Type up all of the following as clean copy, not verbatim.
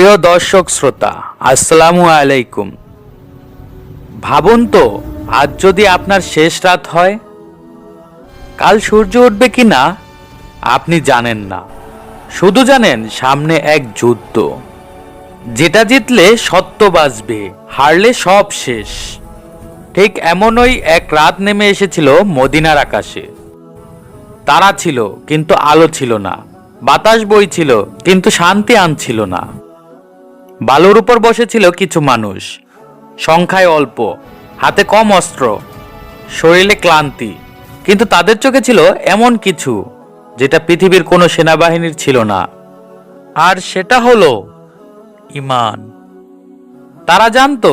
প্রিয় দর্শক শ্রোতা, আসসালামু আলাইকুম। ভাবুন তো, আজ যদি আপনার শেষ রাত হয়, কাল সূর্য উঠবে কিনা আপনি জানেন না। শুধু জানেন সামনে এক যুদ্ধ, যেটা জিতলে সত্য বাঁচবে, হারলে সব শেষ। ঠিক এমনই এক রাত নেমে এসেছিল মদিনার আকাশে। তারা ছিল কিন্তু আলো ছিল না, বাতাস বইছিল কিন্তু শান্তি আনছিল না। বালুর উপর বসেছিল কিছু মানুষ, সংখ্যায় অল্প, হাতে কম অস্ত্র, শরীরে ক্লান্তি, কিন্তু তাদের চোখে ছিল এমন কিছু যেটা পৃথিবীর কোনো সেনাবাহিনীর ছিল না, আর সেটা হলো ঈমান। তারা জানতো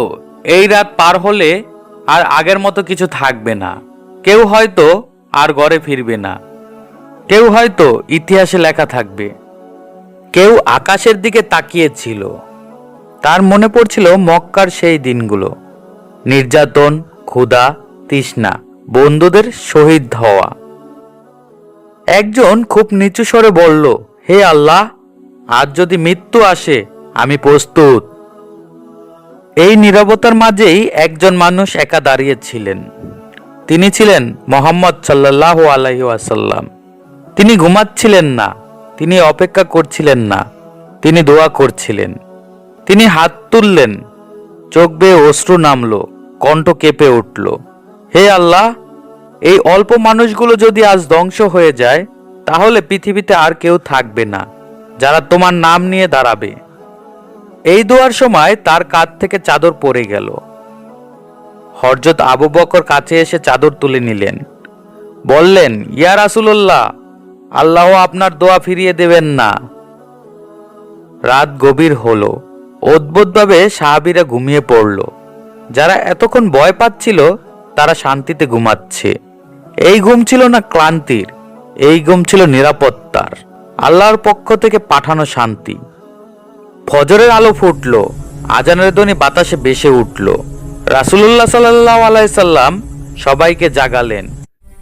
এই রাত পার হলে আর আগের মতো কিছু থাকবে না। কেউ হয়তো আর ঘরে ফিরবে না, কেউ হয়তো ইতিহাসে লেখা থাকবে। কেউ আকাশের দিকে তাকিয়েছিল, তার মনে পড়ছিল মক্কার সেই দিনগুলো, নির্যাতন, ক্ষুধা, তৃষ্ণা, বন্ধুদের শহীদ হওয়া। একজন খুব নিচু স্বরে বলল, হে আল্লাহ, আজ যদি মৃত্যু আসে আমি প্রস্তুত। এই নীরবতার মাঝেই একজন মানুষ একা দাঁড়িয়েছিলেন। তিনি ছিলেন মুহাম্মদ সাল্লাল্লাহু আলাইহি ওয়াসাল্লাম। তিনি ঘুমাচ্ছিলেন না, তিনি অপেক্ষা করছিলেন না, তিনি দোয়া করছিলেন। তিনি হাত তুললেন, চোখ বেয়ে অশ্রু নামলো, কণ্ঠ কেঁপে উঠল। হে আল্লাহ, এই অল্প মানুষগুলো যদি আজ ধ্বংস হয়ে যায়, তাহলে পৃথিবীতে আর কেউ থাকবে না যারা তোমার নাম নিয়ে দাঁড়াবে। এই দোয়ার সময় তার কাঁধ থেকে চাদর পড়ে গেল। হযরত আবু বকর কাছে এসে চাদর তুলে নিলেন, বললেন, ইয়া রাসূলুল্লাহ, আল্লাহ আপনার দোয়া ফিরিয়ে দেবেন না। রাত গভীর হলো। অদ্ভুতভাবে সাহাবীরা ঘুমিয়ে পড়ল। যারা এতক্ষণ ভয় পাচ্ছিল তারা শান্তিতে ঘুমাচ্ছে। এই ঘুম ছিল না ক্লান্তির, এই ঘুম ছিল নিরাপত্তার, আল্লাহর পক্ষ থেকে পাঠানো শান্তি। ফজরের আলো ফুটল, আজানের ধ্বনি বাতাসে ভেসে উঠল। রাসূলুল্লাহ সাল্লাল্লাহু আলাইহি সাল্লাম সবাইকে জাগালেন।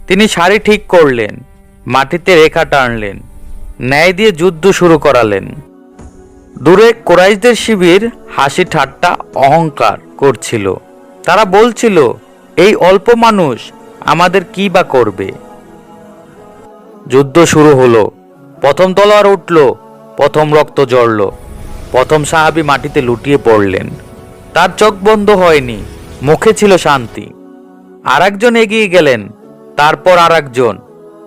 তিনি সারি ঠিক করলেন, মাটিতে রেখা টানলেন, ন্যায় দিয়ে যুদ্ধ শুরু করালেন। দূরে কুরাইশদের শিবির হাসি ঠাট্টা অহংকার করছিল। তারা বলছিল, এই অল্প মানুষ আমাদের কি বা করবে। যুদ্ধ শুরু হলো। প্রথম তলোয়ার উঠল, প্রথম রক্ত ঝরল, প্রথম সাহাবী মাটিতে লুটিয়ে পড়লেন। তার চোখ বন্ধ হয়নি, মুখে ছিল শান্তি। আরেকজন এগিয়ে গেলেন, তারপর আরেকজন।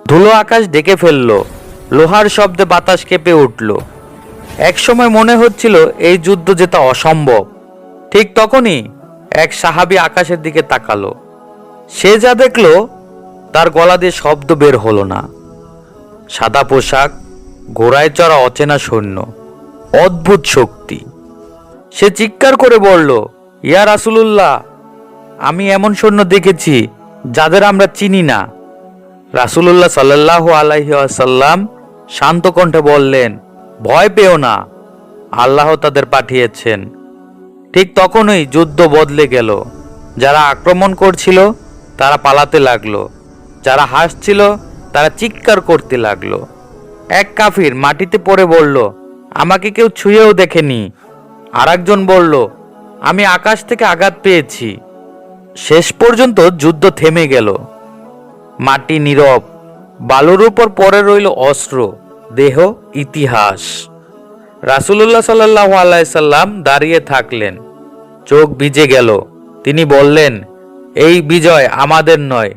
ধুলো আকাশ ঢেকে ফেলল, লোহার শব্দে বাতাস কেঁপে উঠল। একসময় মনে হচ্ছিল এই যুদ্ধ জেতা অসম্ভব। ঠিক তখনই এক সাহাবী আকাশের দিকে তাকালো। সে যা দেখলো তার গলা দিয়ে শব্দ বের হলো না। সাদা পোশাক, ঘোড়ায় চড়া অচেনা সৈন্য, অদ্ভুত শক্তি। সে চিৎকার করে বলল, ইয়া রাসূলুল্লাহ, আমি এমন সৈন্য দেখেছি যাদের আমরা চিনি না। রাসূলুল্লাহ সাল্লাল্লাহু আলাইহি ওয়াসাল্লাম শান্ত কণ্ঠে বললেন, ভয় পেও না, আল্লাহ তাদের পাঠিয়েছেন। ঠিক তখনই যুদ্ধ বদলে গেল। যারা আক্রমণ করছিল তারা পালাতে লাগলো, যারা হাসছিল তারা চিৎকার করতে লাগলো। এক কাফির মাটিতে পড়ে বলল, আমাকে কেউ ছুঁয়েও দেখেনি। আরেকজন বলল, আমি আকাশ থেকে আঘাত পেয়েছি। শেষ পর্যন্ত যুদ্ধ থেমে গেল। মাটি নীরব, বালুর উপর পড়ে রইল অস্ত্র, দেহ, ইতিহাস। রাসূলুল্লাহ সাল্লাল্লাহু আলাইহি সাল্লাম দাঁড়িয়ে থাকলেন, চোখ ভিজে গেল। তিনি বললেন, এই বিজয় আমাদের নয়,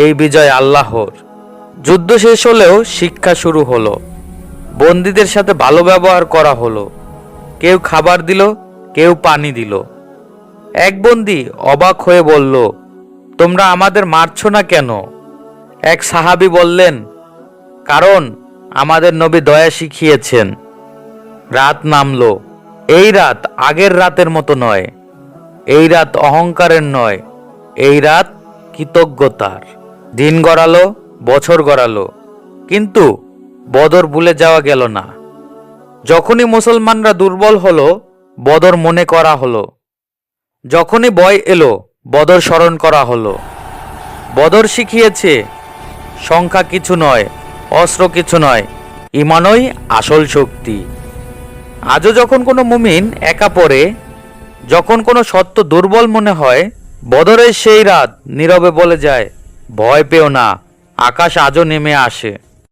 এই বিজয় আল্লাহর। যুদ্ধ শেষ হলেও শিক্ষা শুরু হলো। বন্দীদের সাথে ভালো ব্যবহার করা হলো। কেউ খাবার দিল, কেউ পানি দিল। এক বন্দী অবাক হয়ে বলল, তোমরা আমাদের মারছো না কেন? এক সাহাবী বললেন, কারণ আমাদের নবী দয়া শিখিয়েছেন। রাত নামলো। এই রাত আগের রাতের মতো নয়, এই রাত অহংকারের নয়, এই রাত কৃতজ্ঞতার। দিন গড়ালো, বছর গড়ালো, কিন্তু বদর ভুলে যাওয়া গেল না। যখনই মুসলমানরা দুর্বল হলো, বদর মনে করা হলো। যখনই ভয় এলো, বদর স্মরণ করা হলো। বদর শিখিয়েছে, সংখ্যা কিছু নয়, অস্ত্র কিছু নয়, ঈমানই আসল শক্তি। আজও যখন কোনো মুমিন একা পড়ে, যখন কোনো সত্য দুর্বল মনে হয়, বদরের সেই রাত নীরবে বলে যায়, ভয় পেও না, আকাশ আজও নেমে আসে।